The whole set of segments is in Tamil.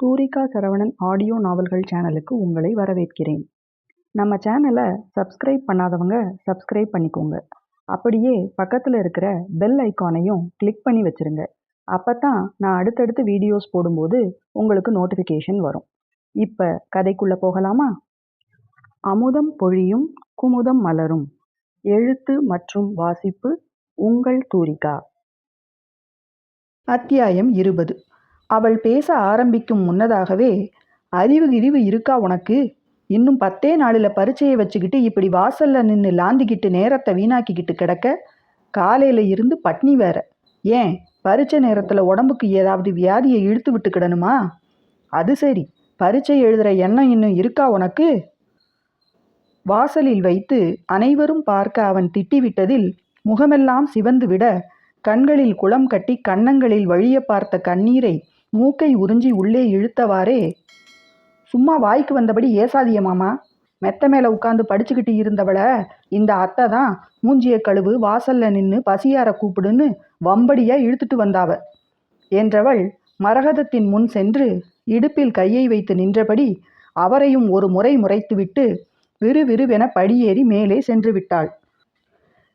சூரிகா சரவணன் ஆடியோ நாவல்கள் சேனலுக்கு உங்களை வரவேற்கிறேன். நம்ம சேனலை சப்ஸ்கிரைப் பண்ணாதவங்க சப்ஸ்கிரைப் பண்ணிக்கோங்க. அப்படியே பக்கத்தில் இருக்கிற பெல் ஐக்கானையும் கிளிக் பண்ணி வச்சிருங்க. அப்பதான் நான் அடுத்தடுத்து வீடியோஸ் போடும்போது உங்களுக்கு நோட்டிஃபிகேஷன் வரும். இப்போ கதைக்குள்ள போகலாமா? அமுதம் பொழியும் குமுதம் மலரும். எழுத்து மற்றும் வாசிப்பு உங்கள் சூரிகா. அத்தியாயம் 20. அவள் பேச ஆரம்பிக்கும் முன்னதாகவே, அறிவு கிரிவு இருக்கா உனக்கு? இன்னும் 10 நாளில் பரீட்சையை வச்சுக்கிட்டு இப்படி வாசல்ல நின்று லாந்திக்கிட்டு நேரத்தை வீணாக்கிக்கிட்டு கிடக்க. காலையில இருந்து பட்னி வேற. ஏன் பரீட்சை நேரத்தில் உடம்புக்கு ஏதாவது வியாதியை இழுத்து விட்டுக்கிடணுமா? அது சரி, பரீட்சை எழுதுகிற எண்ணம் இன்னும் இருக்கா உனக்கு? வாசலில் வைத்து அனைவரும் பார்க்க அவன் திட்டிவிட்டதில் முகமெல்லாம் சிவந்து விட, கண்களில் குளம் கட்டி கன்னங்களில் வழிய பார்த்த கண்ணீரை மூக்கை உறிஞ்சி உள்ளே இழுத்தவாறே, சும்மா வாய்க்கு வந்தபடி ஏசாதிய மாமா. மெத்த மேலே உட்காந்து படிச்சுக்கிட்டு இருந்தவளை இந்த அத்தை தான் மூஞ்சிய கழுவு, வாசல்ல நின்று பசியார கூப்பிடுன்னு வம்படியா இழுத்துட்டு வந்தாவ என்றவள் மரகதத்தின் முன் சென்று இடுப்பில் கையை வைத்து நின்றபடி அவரையும் ஒரு முறை முறைத்துவிட்டு விறுவிறுவென படியேறி மேலே சென்று விட்டாள்.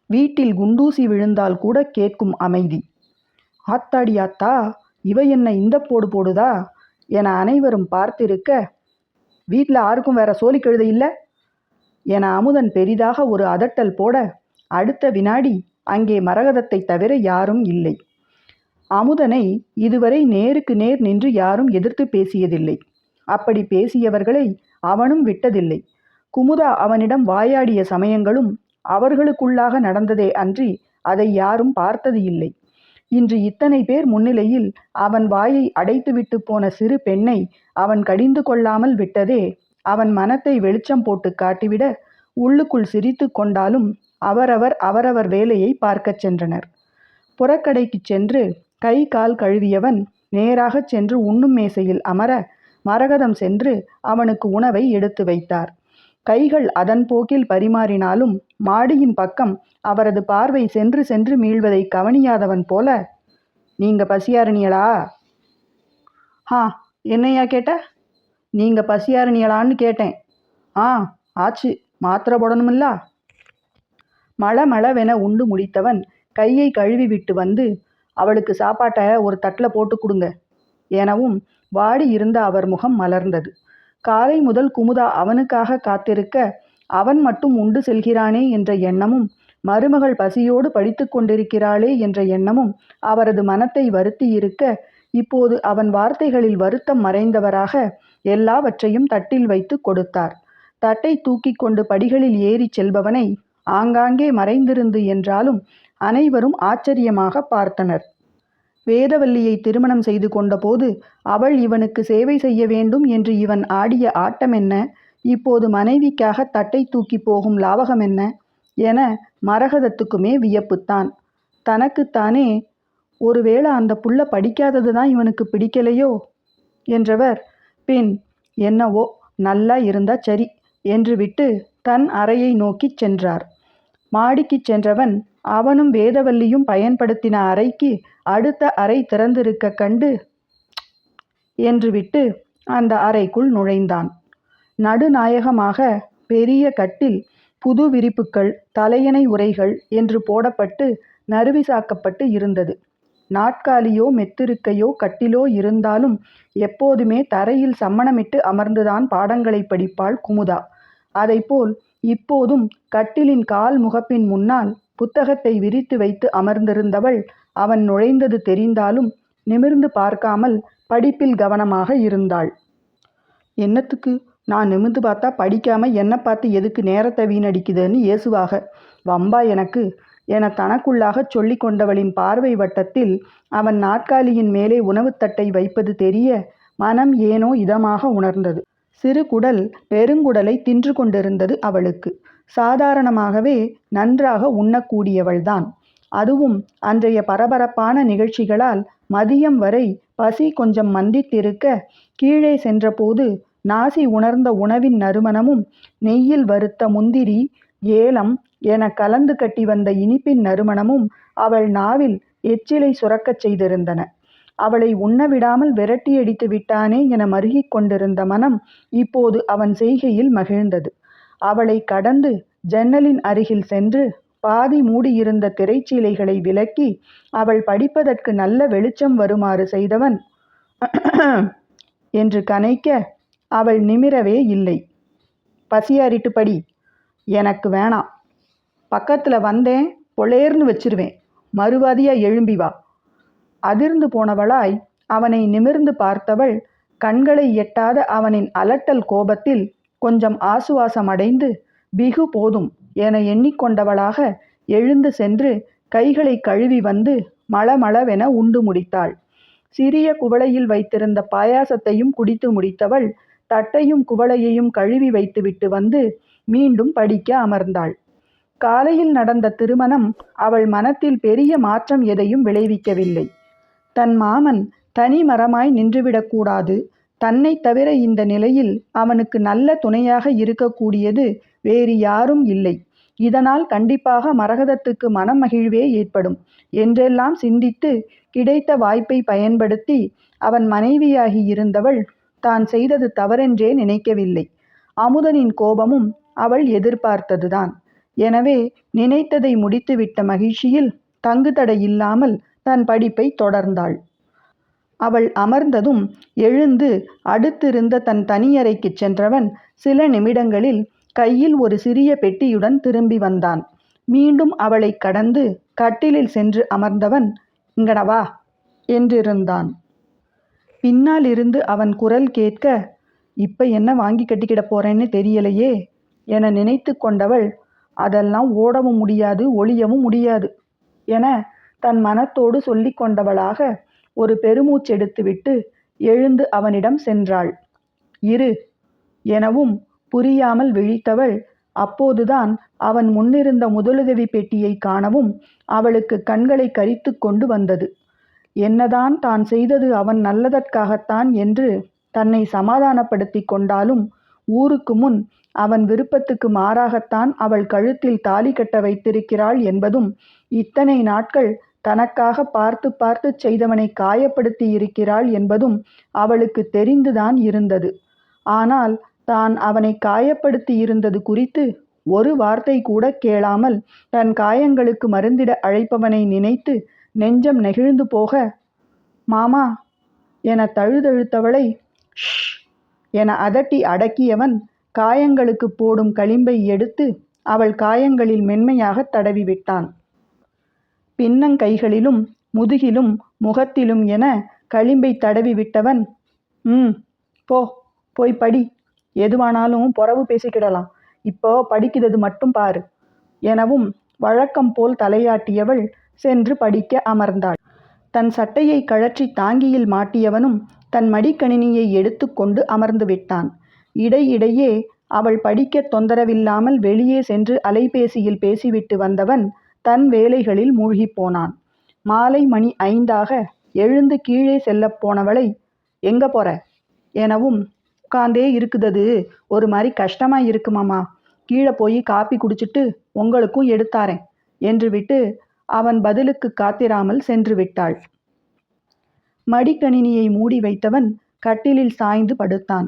வீட்டில் குண்டூசி விழுந்தால் கூட கேட்கும் அமைதி. ஆத்தாடி ஆத்தா, இவ என்ன இந்த போடு போடுதா என அனைவரும் பார்த்திருக்க, வீட்டில் யாருக்கும் வேற சோழி கழுத இல்லை என அமுதன் பெரிதாக ஒரு அதட்டல் போட, அடுத்த வினாடி அங்கே மரகதத்தை தவிர யாரும் இல்லை. அமுதனை இதுவரை நேருக்கு நேர் நின்று யாரும் எதிர்த்து பேசியதில்லை. அப்படி பேசியவர்களை அவனும் விட்டதில்லை. குமுதா அவனிடம் வாயாடிய சமயங்களும் அவர்களுக்குள்ளாக நடந்ததே அன்றி அதை யாரும் பார்த்தது இல்லை. இன்று இத்தனை பேர் முன்னிலையில் அவன் வாயை அடைத்துவிட்டு போன சிறு பெண்ணை அவன் கடிந்து கொள்ளாமல் விட்டதே அவன் மனத்தை வெளிச்சம் போட்டு காட்டிவிட, உள்ளுக்குள் சிரித்து கொண்டாலும் அவரவர் வேலையை பார்க்கச் சென்றனர். புறக்கடைக்கு சென்று கை கால் கழுவியவன் நேராக சென்று உண்ணும் மேசையில் அமர, மரகதம் சென்று அவனுக்கு உணவை எடுத்து வைத்தார். கைகள் அதன் போக்கில் பரிமாறினாலும் மாடியின் பக்கம் அவரது பார்வை சென்று சென்று மீள்வதை கவனியாதவன் போல, நீங்க பசியாரணியலா? என்னையா கேட்ட? நீங்க பசியாரணியலான்னு கேட்டேன். ஆச்சு, மாத்திரை போடணுமில்ல. மளமளவென உண்டு முடித்தவன் கையை கழுவி விட்டு வந்து, அவளுக்கு சாப்பாட்டை ஒரு தட்டில் போட்டு கொடுங்க எனவும் வாடி இருந்த அவர் முகம் மலர்ந்தது. காலை முதல் குமுதா அவனுக்காக காத்திருக்க, அவன் மட்டும் உண்டு செல்கிறானே என்ற எண்ணமும், மருமகள் பசியோடு படித்து கொண்டிருக்கிறாளே என்ற எண்ணமும் அவரது மனத்தை வருத்தி இருக்க, இப்போது அவன் வார்த்தைகளில் வருத்தம் மறைந்தவராக எல்லாவற்றையும் தட்டில் வைத்து கொடுத்தார். தட்டை தூக்கி கொண்டு படிகளில் ஏறி செல்பவனை ஆங்காங்கே மறைந்திருந்து என்றாலும் அனைவரும் ஆச்சரியமாக பார்த்தனர். வேதவல்லியை திருமணம் செய்து கொண்டபோது அவள் இவனுக்கு சேவை செய்ய வேண்டும் என்று இவன் ஆடிய ஆட்டம் என்ன, இப்போது மனைவிக்காக தட்டை தூக்கி போகும் லாவகம் என்ன என மரகதத்துக்குமே வியப்புத்தான். தனக்குத்தானே, ஒருவேளை அந்த புள்ள படிக்காதது தான் இவனுக்கு பிடிக்கலையோ என்றவர், பின் என்னவோ நல்லா இருந்தா சரி என்று விட்டு தன் அறையை நோக்கிச் சென்றார். மாடிக்கு சென்றவன் அவனும் வேதவல்லியும் பயன்படுத்தின அறைக்கு அடுத்த அறை திறந்திருக்க கண்டு என்று விட்டு அந்த அறைக்குள் நுழைந்தான். நடுநாயகமாக பெரிய கட்டில், புது விரிப்புக்கள், தலையணை உரைகள் என்று போடப்பட்டு நறுவிசாக்கப்பட்டு இருந்தது. நாட்காலியோ மெத்திருக்கையோ கட்டிலோ இருந்தாலும் எப்போதுமே தரையில் சம்மணமிட்டு அமர்ந்துதான் பாடங்களை படிப்பாள் குமுதா. அதைப்போல் இப்போதும் கட்டிலின் கால் முகப்பின் முன்னால் புத்தகத்தை விரித்து வைத்து அமர்ந்திருந்தவள் அவன் நுழைந்தது தெரிந்தாலும் நிமிர்ந்து பார்க்காமல் படிப்பில் கவனமாக இருந்தாள். என்னத்துக்கு நான் நிமிர்ந்து பார்த்தா படிக்காம என்னை பார்த்து எதுக்கு நேரத்தை வீணடிக்குதுன்னு ஏசுவாக, வம்பா எனக்கு என தனக்குள்ளாக சொல்லி கொண்டவளின் பார்வை வட்டத்தில் அவன் நாற்காலியின் மேலே உணவுத்தட்டை வைப்பது தெரிய மனம் ஏனோ இதமாக உணர்ந்தது. சிறு குடல் பெருங்குடலை தின்று கொண்டிருந்தது அவளுக்கு. சாதாரணமாகவே நன்றாக உண்ணக்கூடியவள்தான். அதுவும் அன்றைய பரபரப்பான நிகழ்ச்சிகளால் மதியம் வரை பசி கொஞ்சம் மந்தித்திருக்க, கீழே சென்றபோது நாசி உணர்ந்த உணவின் நறுமணமும் நெய்யில் வறுத்த முந்திரி, ஏலம் என கலந்து கட்டி வந்த இனிப்பின் நறுமணமும் அவள் நாவில் எச்சிலை சுரக்கச் செய்திருந்தன. அவளை உண்ணவிடாமல் விரட்டியடித்து விட்டானே என மருகிக் கொண்டிருந்த மனம் இப்போது அவன் செய்கையில் மகிழ்ந்தது. அவளை கடந்து ஜன்னலின் அருகில் சென்று பாதி மூடியிருந்த திரைச்சீலைகளை விலக்கி அவள் படிப்பதற்கு நல்ல வெளிச்சம் வருமாறு செய்தவன் என்று கனைக்க அவள் நிமிரவே இல்லை. பசியாரிட்டு படி. எனக்கு வேணாம். பக்கத்தில் வந்தேன் பொளேர்னு வச்சிருவேன். மறுவாதியா எழும்பி வா. அதிர்ந்து போனவளாய் அவனை நிமிர்ந்து பார்த்தவள் கண்களை எட்டாத அவனின் அலட்டல் கோபத்தில் கொஞ்சம் ஆசுவாசமடைந்து பிகு போதும் என எண்ணிக்கொண்டவளாக எழுந்து சென்று கைகளை கழுவி வந்து மளமளவென உண்டு முடித்தாள். சிறிய குவளையில் வைத்திருந்த பாயாசத்தையும் குடித்து முடித்தவள் தட்டையும் குவளையையும் கழுவி வைத்துவிட்டு வந்து மீண்டும் படிக்க அமர்ந்தாள். காலையில் நடந்த திருமணம் அவள் மனத்தில் பெரிய மாற்றம் எதையும் விளைவிக்கவில்லை. தன் மாமன் தனி மரமாய் நின்றுவிடக்கூடாது, தன்னை தவிர இந்த நிலையில் அவனுக்கு நல்ல துணையாக இருக்கக்கூடியது வேறு யாரும் இல்லை, இதனால் கண்டிப்பாக மரகதத்துக்கு மனமகிழ்வே ஏற்படும் என்றெல்லாம் சிந்தித்து கிடைத்த வாய்ப்பை பயன்படுத்தி அவன் மனைவியாகி இருந்தவள் தான் செய்தது தவறென்றே நினைக்கவில்லை. அமுதனின் கோபமும் அவள் எதிர்பார்த்ததுதான். எனவே நினைத்ததை முடித்துவிட்ட மகிழ்ச்சியில் தங்குதடை இல்லாமல் தன் படிப்பை தொடர்ந்தாள். அவள் அமர்ந்ததும் எழுந்து அடுத்திருந்த தன் தனியறைக்கு சென்றவன் சில நிமிடங்களில் கையில் ஒரு சிறிய பெட்டியுடன் திரும்பி வந்தான். மீண்டும் அவளை கடந்து கட்டிலில் சென்று அமர்ந்தவன் இங்கடவா என்றிருந்தான். பின்னால் இருந்து அவன் குரல் கேட்க, இப்ப என்ன வாங்கி கட்டிக்கிட போறேன்னு தெரியலையே என நினைத்து கொண்டவள் அதெல்லாம் ஓடவும் முடியாது ஒளியவும் முடியாது என தன் மனத்தோடு சொல்லி கொண்டவளாக ஒரு பெருமூச்செடுத்துவிட்டு எழுந்து அவனிடம் சென்றாள். இரு எனவும் புரியாமல் விழித்தவள் அப்போதுதான் அவன் முன்னிருந்த முதலுதவி பெட்டியை காணவும் அவளுக்கு கண்களை கரித்து கொண்டு வந்தது. என்னதான் தான் செய்தது அவன் நல்லதற்காகத்தான் என்று தன்னை சமாதானப்படுத்தி கொண்டாலும் ஊருக்கு முன் அவன் விருப்பத்துக்கு மாறாகத்தான் அவள் கழுத்தில் தாலி கட்ட வைத்திருக்கிறாள் என்பதும் இத்தனை நாட்கள் தனக்காக பார்த்து பார்த்து செய்தவனை காயப்படுத்தி இருக்கிறாள் என்பதும் அவளுக்கு தெரிந்துதான் இருந்தது. ஆனால் தான் அவனை காயப்படுத்தி இருந்தது குறித்து ஒரு வார்த்தை கூட கேளாமல் தன் காயங்களுக்கு மருந்திட அழைப்பவனை நினைத்து நெஞ்சம் நெகிழ்ந்து போக, மாமா என தழுதழுத்தவளை ஷ் என அதட்டி அடக்கியவன் காயங்களுக்கு போடும் களிம்பை எடுத்து அவள் காயங்களில் மென்மையாக தடவி விட்டான். பின்னங்கைகளிலும் முதுகிலும் முகத்திலும் என களிம்பை தடவி விட்டவன், போய் படி, எதுவானாலும் பொறவு பேசிக்கிடலாம், இப்போ படிக்கிறது மட்டும் பாரு எனவும் வழக்கம் போல் தலையாட்டியவள் சென்று படிக்க அமர்ந்தாள். தன் சட்டையை கழற்றி தாங்கியில் மாட்டியவனும் தன் மடிக்கணினியை எடுத்து கொண்டு அமர்ந்து விட்டான். இடையிடையே அவள் படிக்க தொந்தரவில்லாமல் வெளியே சென்று அலைபேசியில் பேசிவிட்டு வந்தவன் தன் வேலைகளில் மூழ்கிப் போனான். மாலை மணி 5 எழுந்து கீழே செல்லப் போனவளை எங்க போற எனவும், உட்காந்தே இருக்குதது ஒரு மாதிரி கஷ்டமா இருக்கு மாமா, கீழே போய் காப்பி குடிச்சிட்டு உங்களுக்கும் எடுத்தாரேன் என்று விட்டு அவன் பதிலுக்கு காத்திராமல் சென்று விட்டாள். மடிக்கணினியை மூடி வைத்தவன் கட்டிலில் சாய்ந்து படுத்தான்.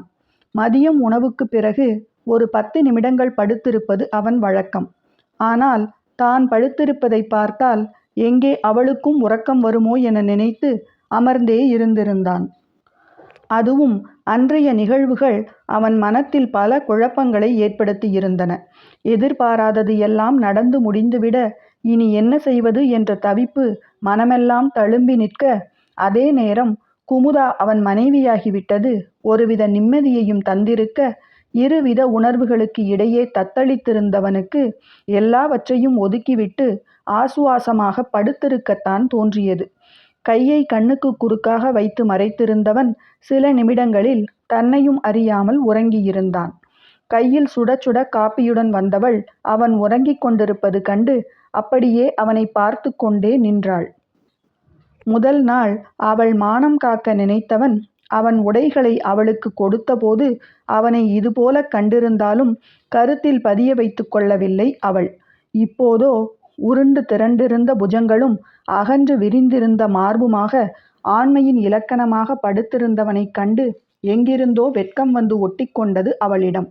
மதியம் உணவுக்கு பிறகு ஒரு 10 நிமிடங்கள் படுத்திருப்பது அவன் வழக்கம். ஆனால் தான் படுத்திருப்பதை பார்த்தால் எங்கே அவளுக்கும் உறக்கம் வருமோ என நினைத்து அமர்ந்தே இருந்திருந்தான். அதுவும் அன்றைய நிகழ்வுகள் அவன் மனத்தில் பல குழப்பங்களை ஏற்படுத்தி இருந்தன. எதிர்பாராதது எல்லாம் நடந்து முடிந்துவிட இனி என்ன செய்வது என்ற தவிப்பு மனமெல்லாம் தழும்பி நிற்க, அதே நேரம் குமுதா அவன் மனைவியாகிவிட்டது ஒருவித நிம்மதியையும் தந்திருக்க, இருவித உணர்வுகளுக்கு இடையே தத்தளித்திருந்தவனுக்கு எல்லாவற்றையும் ஒதுக்கிவிட்டு ஆசுவாசமாக படுத்திருக்கத்தான் தோன்றியது. கையை கண்ணுக்கு குறுக்காக வைத்து மறைத்திருந்தவன் சில நிமிடங்களில் தன்னையும் அறியாமல் உறங்கியிருந்தான். கையில் சுட சுட காப்பியுடன் வந்தவள் அவன் உறங்கிக் கொண்டிருப்பது கண்டு அப்படியே அவனை பார்த்து கொண்டே நின்றாள். முதல் நாள் அவள் மானம் காக்க நினைத்தவன் அவன் உடைகளை அவளுக்கு கொடுத்தபோது அவனை இதுபோல கண்டிருந்தாலும் கருத்தில் பதிய வைத்து கொள்ளவில்லை அவள். இப்போதோ உருண்டு திரண்டிருந்த புஜங்களும் அகன்று விரிந்திருந்த மார்புமாக ஆண்மையின் இலக்கணமாக படுத்திருந்தவனைக் கண்டு எங்கிருந்தோ வெட்கம் வந்து ஒட்டிக்கொண்டது அவளிடம்.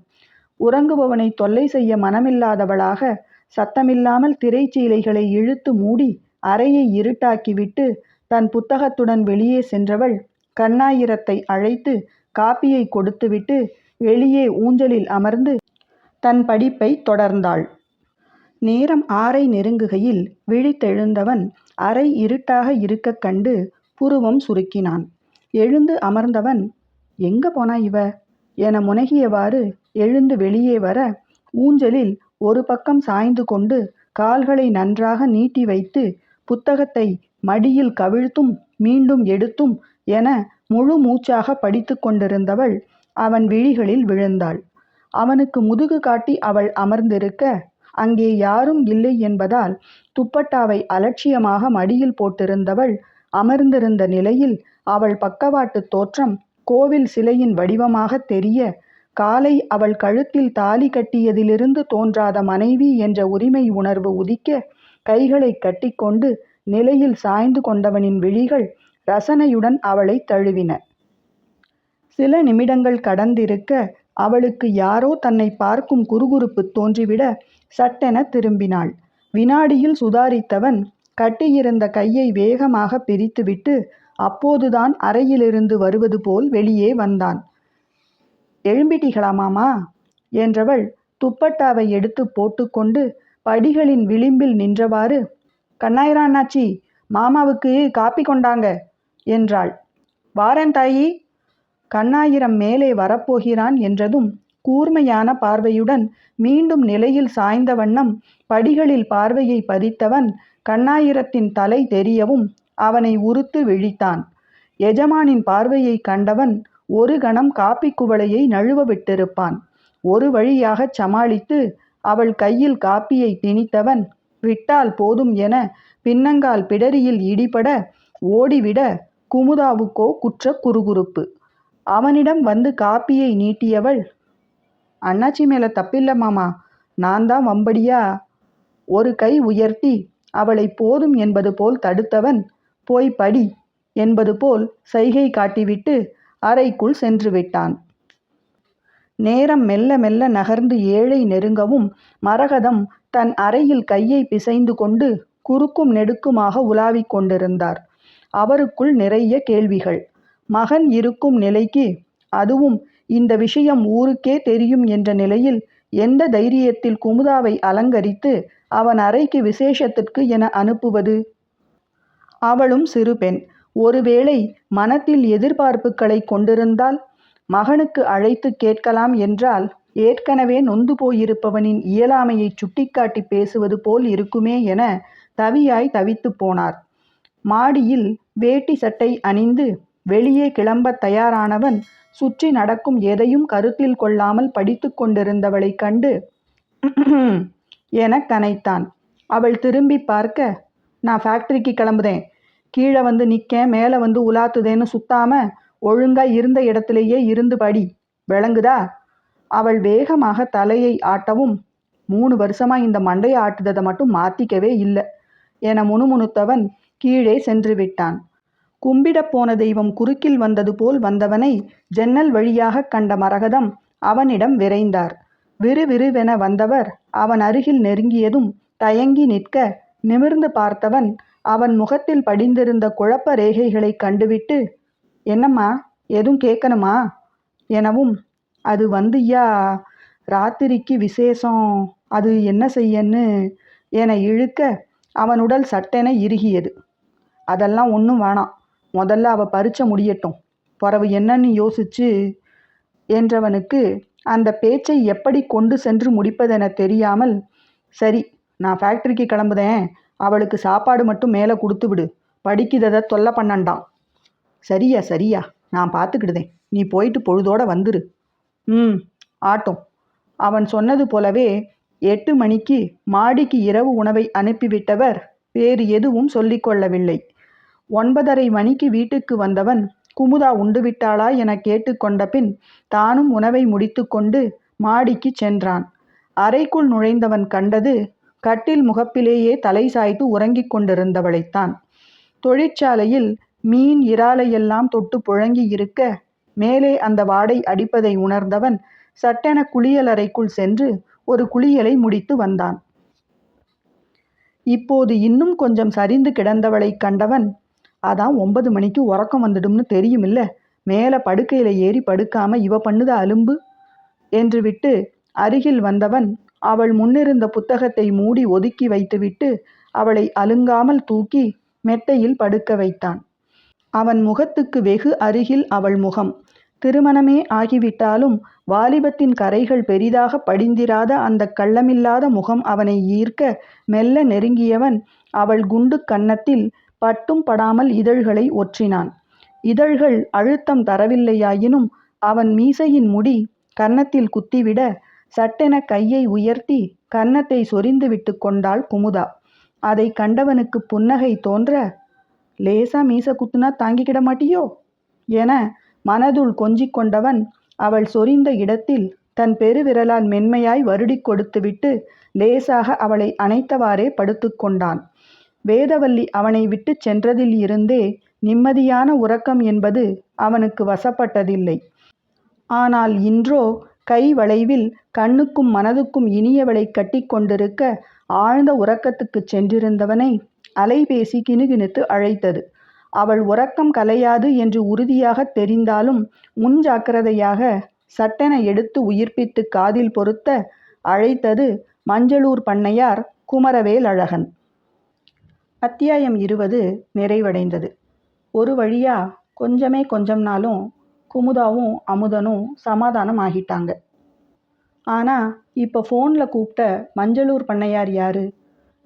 உறங்குபவனை தொல்லை செய்ய மனமில்லாதவளாக சத்தமில்லாமல் திரைச்சீலைகளை இழுத்து மூடி அறையை இருட்டாக்கிவிட்டு தன் புத்தகத்துடன் வெளியே சென்றவள் கண்ணாயிரத்தை அழைத்து காப்பியை கொடுத்துவிட்டு வெளியே ஊஞ்சலில் அமர்ந்து தன் படிப்பை தொடர்ந்தாள். நேரம் 6 நெருங்குகையில் விழித்தெழுந்தவன் அறை இருட்டாக இருக்கக் கண்டு புருவம் சுருக்கினான். எழுந்து அமர்ந்தவன், எங்க போனா இவ என முனகியவாறு எழுந்து வெளியே வர, ஊஞ்சலில் ஒரு பக்கம் சாய்ந்து கொண்டு கால்களை நன்றாக நீட்டி வைத்து புத்தகத்தை மடியில் கவிழ்த்தும் மீண்டும் எடுத்தும் என முழு மூச்சாக படித்து கொண்டிருந்தவள் அவன் விழிகளில் விழுந்தாள். அவனுக்கு முதுகு காட்டி அவள் அமர்ந்திருக்க, அங்கே யாரும் இல்லை என்பதால் துப்பட்டாவை அலட்சியமாக மடியில் போட்டிருந்தவள் அமர்ந்திருந்த நிலையில் அவள் பக்கவாட்டு தோற்றம் கோவில் சிலையின் வடிவமாக தெரிய, காலை அவள் கழுத்தில் தாலி கட்டியதிலிருந்து தோன்றாத மனைவி என்ற உரிமை உணர்வு உதிக்க, கைகளை கட்டிக்கொண்டு நிலையில் சாய்ந்து கொண்டவனின் விழிகள் ரசனையுடன் அவளை தழுவின. சில நிமிடங்கள் கடந்திருக்க அவளுக்கு யாரோ தன்னை பார்க்கும் குறுகுறுப்பு தோன்றிவிட சட்டென திரும்பினாள். வினாடியில் சுதாரித்தவன் கட்டியிருந்த கையை வேகமாக பிரித்துவிட்டு அப்போதுதான் அறையிலிருந்து வருவது போல் வெளியே வந்தான். எழும்பிட்டீங்களா மாமா என்றவள் துப்பட்டாவை எடுத்து போட்டுக்கொண்டு படிகளின் விளிம்பில் நின்றவாறு, கண்ணாயிரம் அண்ணாச்சி, மாமாவுக்கு காப்பி கொண்டாங்க என்றாள். வாரேன் தாயி. கண்ணாயிரம் மேலே வரப்போகிறான் என்றதும் கூர்மையான பார்வையுடன் மீண்டும் நிலையில் சாய்ந்த வண்ணம் படிகளில் பார்வையை பதித்தவன் கண்ணாயிரத்தின் தலை தெரியவும் அவனை உறுத்து விழித்தான். எஜமானின் பார்வையை கண்டவன் ஒரு கணம் காப்பி குவளையை நழுவ விட்டிருப்பான். ஒரு வழியாகச் சமாளித்து அவள் கையில் காப்பியை திணித்தவன் விட்டால் போதும் என பின்னங்கால் பிடரியில் இடிபட ஓடிவிட குமுதாவுக்கோ குற்ற குறுகுறுப்பு. அவனிடம் வந்து காப்பியை நீட்டியவள், அண்ணாச்சி மேல தப்பில்ல மாமா, நான் தான் வம்படியா. ஒரு கை உயர்த்தி அவளை போதும் என்பது போல் தடுத்தவன், போய் படி என்பது போல் சைகை காட்டிவிட்டு அறைக்குள் சென்று விட்டான். நேரம் மெல்ல மெல்ல நகர்ந்து 7 நெருங்கவும் மரகதம் தன் அறையில் கையை பிசைந்து கொண்டு குறுக்கும் நெடுக்குமாக உலாவிக் கொண்டிருந்தார். அவருக்குள் நிறைய கேள்விகள். மகன் இருக்கும் நிலைக்கு, அதுவும் இந்த விஷயம் ஊருக்கே தெரியும் என்ற நிலையில் எந்த தைரியத்தில் குமுதாவை அலங்கரித்து அவன் அறைக்கு விசேஷத்திற்கு என அனுப்புவது? அவளும் சிறு பெண். ஒருவேளை மனத்தில் எதிர்பார்ப்புகளை கொண்டிருந்தால் மகனுக்கு அழைத்து கேட்கலாம் என்றால் ஏற்கனவே நொந்து போயிருப்பவனின் இயலாமையை சுட்டிக்காட்டி பேசுவது போல் இருக்குமே என தவியாய் தவித்து போனார். மாடியில் வேட்டி சட்டை அணிந்து வெளியே கிளம்ப தயாரானவன் சுற்றி நடக்கும் எதையும் கருத்தில் கொள்ளாமல் படித்து கொண்டிருந்தவளை கண்டு என கனைத்தான். அவள் திரும்பி பார்க்க, நான் ஃபேக்டரிக்கு கிளம்புதேன், கீழே வந்து நிற்கேன், மேலே வந்து உலாத்துதேன்னு சுத்தாம ஒழுங்கா இருந்த இடத்திலேயே இருந்து படி, விளங்குதா? அவள் வேகமாக தலையை ஆட்டவும், 3 வருஷமா இந்த மண்டையை ஆட்டுததை மட்டும் மாத்திக்கவே இல்லை என முணுமுணுத்தவன் கீழே சென்று விட்டான். கும்பிடப் போன தெய்வம் குறுக்கில் வந்தது போல் வந்தவனை ஜன்னல் வழியாக கண்ட மரகதம் அவனிடம் விரைந்தார். விறுவிறுவென வந்தவர் அவன் அருகில் நெருங்கியதும் தயங்கி நிற்க, நிமிர்ந்து பார்த்தவன் அவன் முகத்தில் படிந்திருந்த குழப்ப ரேகைகளை கண்டுவிட்டு, என்னம்மா, எதுவும் கேட்கணுமா எனவும், அது வந்துய்யா, ராத்திரிக்கு விசேஷம், அது என்ன செய்யன்னு என இழுக்க அவன் உடல் சட்டென இறுகியது. அதெல்லாம் ஒன்றும் வேணாம், முதல்ல அவ பரீட்சை முடியட்டும், பிறவு என்னன்னு யோசிச்சு என்றவனுக்கு அந்த பேச்சை எப்படி கொண்டு சென்று முடிப்பதென தெரியாமல், சரி, நான் ஃபேக்டரிக்கு கிளம்புதேன், அவளுக்கு சாப்பாடு மட்டும் மேலே கொடுத்து விடு, படிக்கிறதை தொல்லை பண்ணண்டான். சரியா சரியா, நான் பார்த்துக்கிடுதேன், நீ போயிட்டு பொழுதோட வந்துரு. ஆட்டும். அவன் சொன்னது போலவே 8 மணிக்கு மாடிக்கு இரவு உணவை அனுப்பிவிட்டவர் வேறு எதுவும் சொல்லிக்கொள்ளவில்லை. 9:30 மணிக்கு வீட்டுக்கு வந்தவன் குமுதா உண்டுவிட்டாளா என கேட்டுக்கொண்ட பின் தானும் உணவை முடித்து கொண்டு மாடிக்கு சென்றான். அறைக்குள் நுழைந்தவன் கண்டது கட்டில் முகப்பிலேயே தலை சாய்த்து உறங்கிக் கொண்டிருந்தவளைத்தான். தொழிற்சாலையில் மீன் இறாலையெல்லாம் தொட்டு புழங்கி இருக்க மேலே அந்த வாடை அடிப்பதை உணர்ந்தவன் சட்டென குளியலறைக்குள் சென்று ஒரு குளியலை முடித்து வந்தான். இப்போது இன்னும் கொஞ்சம் சரிந்து கிடந்தவளைக் கண்டவன், அதான் 9 மணிக்கு உறக்கம் வந்துடும்னு தெரியுமில்ல, மேலே படுக்கையில் ஏறி படுக்காம இவ பண்ணுத அலும்பு என்று விட்டு அருகில் வந்தவன் அவள் முன்னிருந்த புத்தகத்தை மூடி ஒதுக்கி வைத்துவிட்டு அவளை அலுங்காமல் தூக்கி மெத்தையில் படுக்க வைத்தான். அவன் முகத்துக்கு வெகு அருகில் அவள் முகம். திருமணமே ஆகிவிட்டாலும் வாலிபத்தின் கரைகள் பெரிதாக படிந்திராத அந்த கள்ளமில்லாத முகம் அவனை ஈர்க்க மெல்ல நெருங்கியவன் அவள் குண்டு கன்னத்தில் பட்டும் படாமல் இதழ்களை ஒற்றினான். இதழ்கள் அழுத்தம் தரவில்லையாயினும் அவன் மீசையின் முடி கன்னத்தில் குத்திவிட சட்டென கையை உயர்த்தி கன்னத்தை சொரிந்து விட்டு கொண்டாள் குமுதா. அதை கண்டவனுக்கு புன்னகை தோன்ற, லேசா மீச குத்துனா தாங்கிக்கிட மாட்டியோ என மனதுள் கொஞ்சிக் கொண்டவன் அவள் சொரிந்த இடத்தில் தன் பெருவிரலால் மென்மையாய் வருடி கொடுத்துவிட்டு லேசாக அவளை அணைத்தவாறே படுத்து கொண்டான். வேதவல்லி அவனை விட்டு சென்றதில் இருந்தே நிம்மதியான உறக்கம் என்பது அவனுக்கு வசப்பட்டதில்லை. ஆனால் இன்றோ கை வளைவில் கண்ணுக்கும் மனதுக்கும் இனியவளை கட்டி கொண்டிருக்க ஆழ்ந்த உறக்கத்துக்குச் சென்றிருந்தவனை அலைபேசி கிணுகிணுத்து அழைத்தது. அவள் உறக்கம் கலையாது என்று உறுதியாக தெரிந்தாலும் முன்ஜாக்கிரதையாக சட்டென எடுத்து உயிர்ப்பித்து காதில் பொருத்த அழைத்தது மஞ்சளூர் பண்ணையார் குமரவேலழகன். அத்தியாயம் 20 நிறைவடைந்தது. ஒரு வழியா கொஞ்சம்னாலும் குமுதாவும் அமுதனும் சமாதானம் ஆகிட்டாங்க. ஆனால் இப்போ ஃபோனில் கூப்பிட்ட மஞ்சளூர் பண்ணையார் யாரு?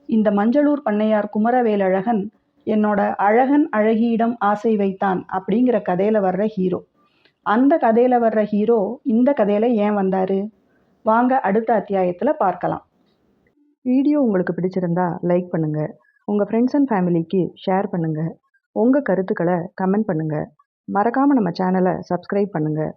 இந்த மஞ்சளூர் பண்ணையார் குமரவேலழகன் என்னோட அழகன் அழகியிடம் ஆசை வைத்தான் அப்படிங்கிற கதையில் வர்ற ஹீரோ. அந்த கதையில் வர்ற ஹீரோ இந்த கதையில் ஏன் வந்தார்? வாங்க அடுத்த அத்தியாயத்தில் பார்க்கலாம். வீடியோ உங்களுக்கு பிடிச்சிருந்தா லைக் பண்ணுங்கள், உங்கள் ஃப்ரெண்ட்ஸ் அண்ட் ஃபேமிலிக்கு ஷேர் பண்ணுங்கள், உங்கள் கருத்துக்களை கமெண்ட் பண்ணுங்கள். மறக்காமல் நம்ம சேனலை சப்ஸ்கிரைப் பண்ணுங்கள்.